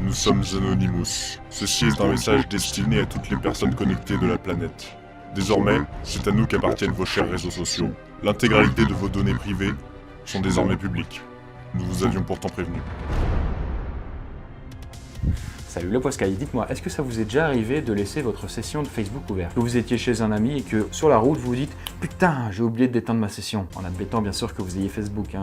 Nous sommes Anonymous. Ceci est un message destiné à toutes les personnes connectées de la planète. Désormais, c'est à nous qu'appartiennent vos chers réseaux sociaux. L'intégralité de vos données privées sont désormais publiques. Nous vous avions pourtant prévenu. Salut le Poscaï, dites-moi, est-ce que ça vous est déjà arrivé de laisser votre session de Facebook ouverte? Que vous étiez chez un ami et que sur la route vous vous dites « Putain, j'ai oublié d'éteindre ma session », en admettant bien sûr que vous ayez Facebook,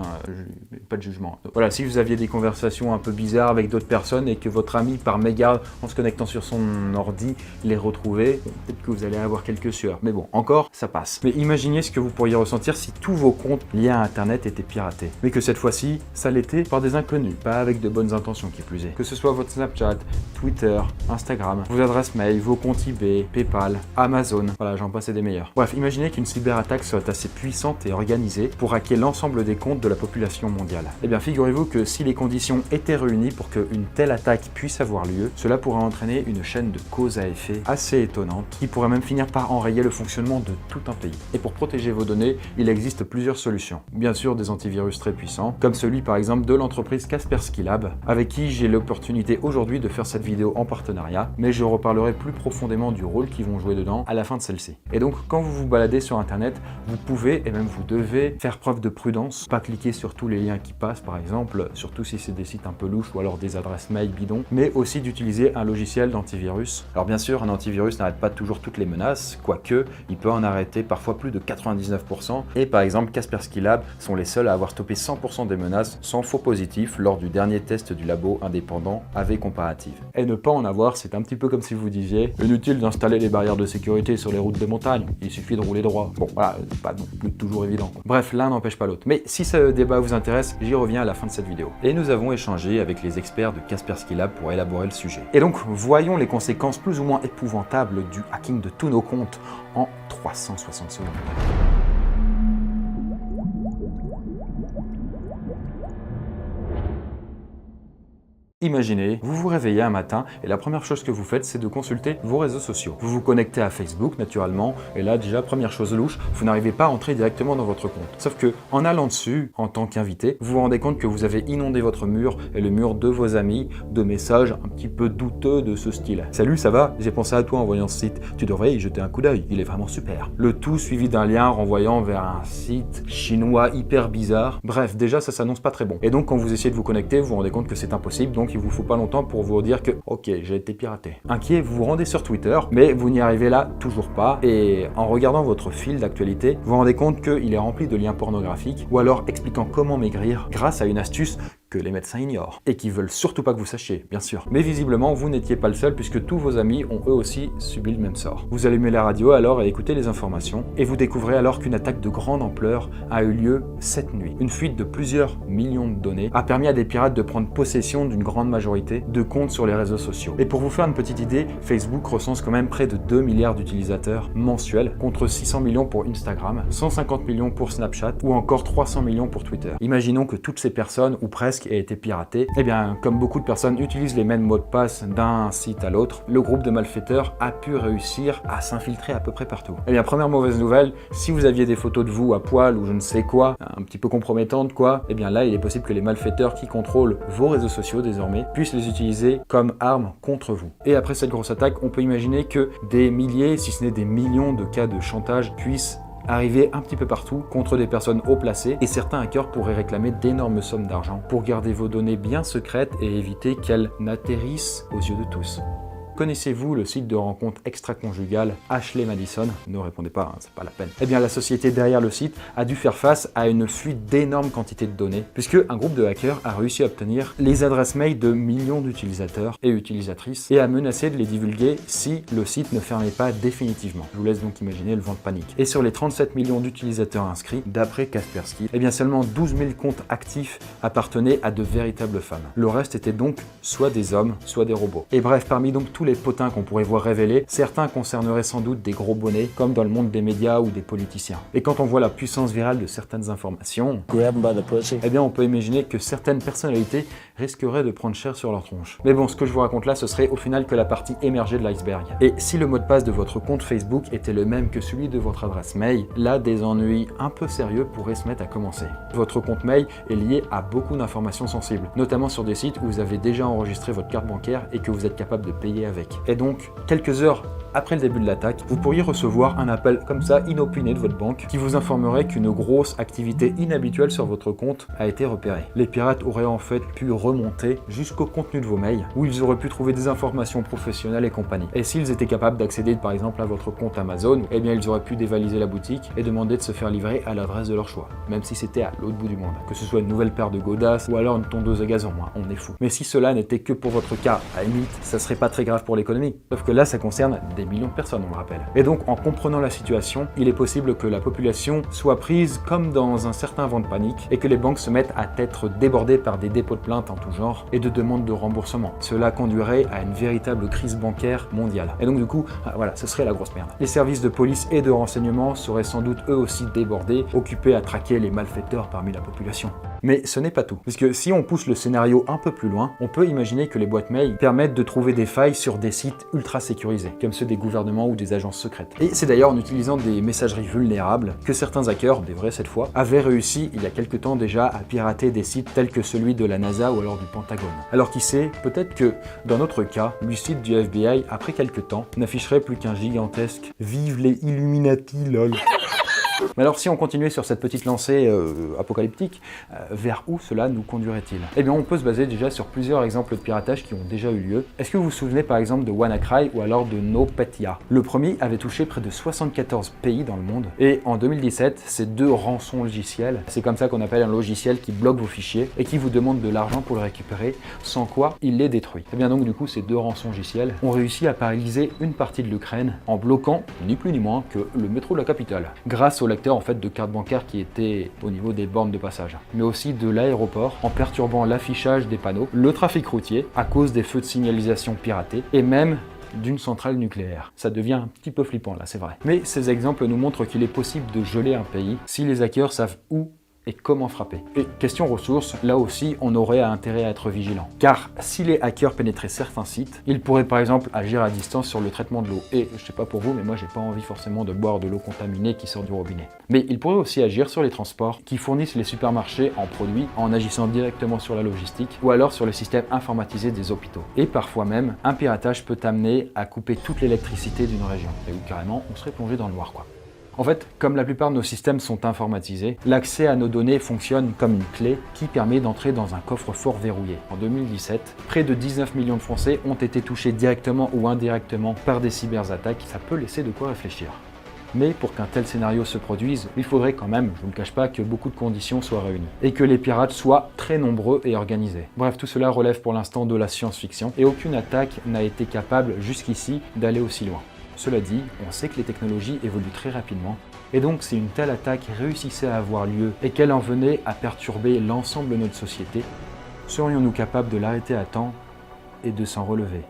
pas de jugement. Donc, voilà, si vous aviez des conversations un peu bizarres avec d'autres personnes et que votre ami par mégarde, en se connectant sur son ordi, les retrouvait, peut-être que vous allez avoir quelques sueurs. Mais bon, encore, ça passe. Mais imaginez ce que vous pourriez ressentir si tous vos comptes liés à Internet étaient piratés. Mais que cette fois-ci, ça l'était par des inconnus, pas avec de bonnes intentions qui plus est. Que ce soit votre Snapchat, Twitter, Instagram, vos adresses mail, vos comptes eBay, PayPal, Amazon, voilà, j'en passe et des meilleurs. Bref, imaginez qu'une cyberattaque soit assez puissante et organisée pour hacker l'ensemble des comptes de la population mondiale. Eh bien, figurez-vous que si les conditions étaient réunies pour qu'une telle attaque puisse avoir lieu, cela pourrait entraîner une chaîne de cause à effet assez étonnante qui pourrait même finir par enrayer le fonctionnement de tout un pays. Et pour protéger vos données, il existe plusieurs solutions. Bien sûr, des antivirus très puissants, comme celui par exemple de l'entreprise Kaspersky Lab, avec qui j'ai l'opportunité aujourd'hui de faire cette vidéo en partenariat, mais je reparlerai plus profondément du rôle qu'ils vont jouer dedans à la fin de celle-ci. Et donc, quand vous vous baladez sur Internet, vous pouvez et même vous devez faire preuve de prudence, pas cliquer sur tous les liens qui passent par exemple, surtout si c'est des sites un peu louches ou alors des adresses mail bidons, mais aussi d'utiliser un logiciel d'antivirus. Alors bien sûr, un antivirus n'arrête pas toujours toutes les menaces, quoique il peut en arrêter parfois plus de 99%, et par exemple Kaspersky Lab sont les seuls à avoir stoppé 100% des menaces sans faux positifs lors du dernier test du labo indépendant AV Comparative. Et ne pas en avoir, c'est un petit peu comme si vous disiez inutile d'installer les barrières de sécurité sur les routes de montagne, il suffit de rouler droit. Bon voilà, c'est pas non plus toujours évident, quoi. Bref, l'un n'empêche pas l'autre. Mais si ce débat vous intéresse, j'y reviens à la fin de cette vidéo. Et nous avons échangé avec les experts de Kaspersky Lab pour élaborer le sujet. Et donc, voyons les conséquences plus ou moins épouvantables du hacking de tous nos comptes en 360 secondes. Imaginez, vous vous réveillez un matin et la première chose que vous faites, c'est de consulter vos réseaux sociaux. Vous vous connectez à Facebook naturellement et là déjà première chose louche, vous n'arrivez pas à entrer directement dans votre compte. Sauf que en allant dessus, en tant qu'invité, vous vous rendez compte que vous avez inondé votre mur et le mur de vos amis de messages un petit peu douteux de ce style. Salut, ça va? J'ai pensé à toi en voyant ce site. Tu devrais y jeter un coup d'œil, il est vraiment super. Le tout suivi d'un lien renvoyant vers un site chinois hyper bizarre. Bref, déjà ça s'annonce pas très bon. Et donc quand vous essayez de vous connecter, vous vous rendez compte que c'est impossible, donc il vous faut pas longtemps pour vous dire que ok, j'ai été piraté. Inquiet, vous vous rendez sur Twitter, mais vous n'y arrivez là toujours pas, et en regardant votre fil d'actualité, vous vous rendez compte qu'il est rempli de liens pornographiques, ou alors expliquant comment maigrir grâce à une astuce que les médecins ignorent, et qui veulent surtout pas que vous sachiez, bien sûr. Mais visiblement, vous n'étiez pas le seul, puisque tous vos amis ont eux aussi subi le même sort. Vous allumez la radio alors et écoutez les informations, et vous découvrez alors qu'une attaque de grande ampleur a eu lieu cette nuit. Une fuite de plusieurs millions de données a permis à des pirates de prendre possession d'une grande majorité de comptes sur les réseaux sociaux. Et pour vous faire une petite idée, Facebook recense quand même près de 2 milliards d'utilisateurs mensuels, contre 600 millions pour Instagram, 150 millions pour Snapchat, ou encore 300 millions pour Twitter. Imaginons que toutes ces personnes, ou presque, aient été piratées. Eh bien, comme beaucoup de personnes utilisent les mêmes mots de passe d'un site à l'autre, le groupe de malfaiteurs a pu réussir à s'infiltrer à peu près partout. Eh bien, première mauvaise nouvelle, si vous aviez des photos de vous à poil ou je ne sais quoi, un petit peu compromettantes quoi, eh bien là, il est possible que les malfaiteurs qui contrôlent vos réseaux sociaux désormais puissent les utiliser comme armes contre vous. Et après cette grosse attaque, on peut imaginer que des milliers, si ce n'est des millions de cas de chantage puissent arriver un petit peu partout contre des personnes haut placées, et certains hackers pourraient réclamer d'énormes sommes d'argent pour garder vos données bien secrètes et éviter qu'elles n'atterrissent aux yeux de tous. Connaissez-vous le site de rencontre extra-conjugale Ashley Madison? Ne répondez pas, c'est pas la peine. Eh bien, la société derrière le site a dû faire face à une fuite d'énormes quantités de données, puisque un groupe de hackers a réussi à obtenir les adresses mail de millions d'utilisateurs et utilisatrices et a menacé de les divulguer si le site ne fermait pas définitivement. Je vous laisse donc imaginer le vent de panique. Et sur les 37 millions d'utilisateurs inscrits, d'après Kaspersky, eh bien seulement 12 000 comptes actifs appartenaient à de véritables femmes. Le reste était donc soit des hommes, soit des robots. Et bref, parmi donc tous les potins qu'on pourrait voir révélés, certains concerneraient sans doute des gros bonnets, comme dans le monde des médias ou des politiciens. Et quand on voit la puissance virale de certaines informations, eh bien on peut imaginer que certaines personnalités risqueraient de prendre cher sur leur tronche. Mais bon, ce que je vous raconte là, ce serait au final que la partie émergée de l'iceberg. Et si le mot de passe de votre compte Facebook était le même que celui de votre adresse mail, là, des ennuis un peu sérieux pourraient se mettre à commencer. Votre compte mail est lié à beaucoup d'informations sensibles, notamment sur des sites où vous avez déjà enregistré votre carte bancaire et que vous êtes capable de payer avec. Et donc, quelques heures après le début de l'attaque, vous pourriez recevoir un appel comme ça inopiné de votre banque qui vous informerait qu'une grosse activité inhabituelle sur votre compte a été repérée. Les pirates auraient en fait pu remonter jusqu'au contenu de vos mails où ils auraient pu trouver des informations professionnelles et compagnie. Et s'ils étaient capables d'accéder par exemple à votre compte Amazon, eh bien ils auraient pu dévaliser la boutique et demander de se faire livrer à l'adresse de leur choix, même si c'était à l'autre bout du monde. Que ce soit une nouvelle paire de godasses ou alors une tondeuse à gazon, on est fou. Mais si cela n'était que pour votre cas, à la limite, ça serait pas très grave pour l'économie. Sauf que là, ça concerne des millions de personnes, on le rappelle. Et donc, en comprenant la situation, il est possible que la population soit prise comme dans un certain vent de panique et que les banques se mettent à être débordées par des dépôts de plaintes en tout genre et de demandes de remboursement. Cela conduirait à une véritable crise bancaire mondiale. Et donc, du coup, voilà, ce serait la grosse merde. Les services de police et de renseignement seraient sans doute eux aussi débordés, occupés à traquer les malfaiteurs parmi la population. Mais ce n'est pas tout, puisque si on pousse le scénario un peu plus loin, on peut imaginer que les boîtes mail permettent de trouver des failles sur des sites ultra sécurisés, comme ceux des gouvernements ou des agences secrètes. Et c'est d'ailleurs en utilisant des messageries vulnérables que certains hackers, des vrais cette fois, avaient réussi il y a quelques temps déjà à pirater des sites tels que celui de la NASA ou alors du Pentagone. Alors qui sait, peut-être que dans notre cas, le site du FBI, après quelques temps, n'afficherait plus qu'un gigantesque « Vive les Illuminati, lol ». Mais alors si on continuait sur cette petite lancée apocalyptique, vers où cela nous conduirait-il? Eh bien on peut se baser déjà sur plusieurs exemples de piratage qui ont déjà eu lieu. Est-ce que vous vous souvenez par exemple de WannaCry ou alors de NotPetya? Le premier avait touché près de 74 pays dans le monde et en 2017, ces deux rançons logiciels, c'est comme ça qu'on appelle un logiciel qui bloque vos fichiers et qui vous demande de l'argent pour le récupérer, sans quoi il les détruit. Et bien donc du coup ces deux rançons logiciels ont réussi à paralyser une partie de l'Ukraine en bloquant ni plus ni moins que le métro de la capitale, grâce au lecteur en fait de carte bancaire qui était au niveau des bornes de passage, mais aussi de l'aéroport en perturbant l'affichage des panneaux, le trafic routier à cause des feux de signalisation piratés et même d'une centrale nucléaire. Ça devient un petit peu flippant là, c'est vrai. Mais ces exemples nous montrent qu'il est possible de geler un pays si les hackers savent où et comment frapper. Et question ressources, là aussi on aurait intérêt à être vigilant. Car si les hackers pénétraient certains sites, ils pourraient par exemple agir à distance sur le traitement de l'eau. Et je sais pas pour vous, mais moi j'ai pas envie forcément de boire de l'eau contaminée qui sort du robinet. Mais ils pourraient aussi agir sur les transports qui fournissent les supermarchés en produits en agissant directement sur la logistique ou alors sur le système informatisé des hôpitaux. Et parfois même, un piratage peut amener à couper toute l'électricité d'une région. Et où carrément on serait plongé dans le noir quoi. En fait, comme la plupart de nos systèmes sont informatisés, l'accès à nos données fonctionne comme une clé qui permet d'entrer dans un coffre-fort verrouillé. En 2017, près de 19 millions de Français ont été touchés directement ou indirectement par des cyberattaques. Ça peut laisser de quoi réfléchir. Mais pour qu'un tel scénario se produise, il faudrait quand même, je ne vous le cache pas, que beaucoup de conditions soient réunies. Et que les pirates soient très nombreux et organisés. Bref, tout cela relève pour l'instant de la science-fiction et aucune attaque n'a été capable jusqu'ici d'aller aussi loin. Cela dit, on sait que les technologies évoluent très rapidement, et donc si une telle attaque réussissait à avoir lieu et qu'elle en venait à perturber l'ensemble de notre société, serions-nous capables de l'arrêter à temps et de s'en relever?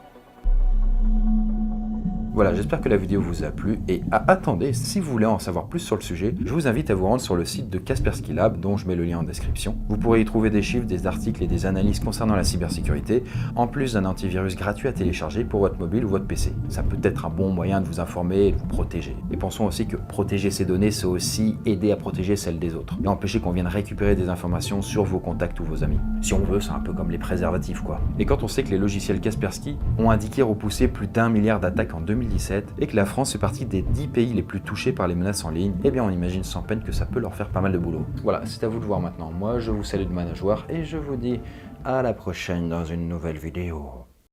Voilà, j'espère que la vidéo vous a plu et attendez, si vous voulez en savoir plus sur le sujet, je vous invite à vous rendre sur le site de Kaspersky Lab dont je mets le lien en description. Vous pourrez y trouver des chiffres, des articles et des analyses concernant la cybersécurité, en plus d'un antivirus gratuit à télécharger pour votre mobile ou votre PC. Ça peut être un bon moyen de vous informer et de vous protéger. Et pensons aussi que protéger ces données, c'est aussi aider à protéger celles des autres et empêcher qu'on vienne récupérer des informations sur vos contacts ou vos amis. Si on veut, c'est un peu comme les préservatifs quoi. Et quand on sait que les logiciels Kaspersky ont indiqué repousser plus d'1 milliard d'attaques en 2017 et que la France fait partie des 10 pays les plus touchés par les menaces en ligne, eh bien on imagine sans peine que ça peut leur faire pas mal de boulot. Voilà, c'est à vous de voir maintenant. Moi je vous salue de ma nageoire et je vous dis à la prochaine dans une nouvelle vidéo.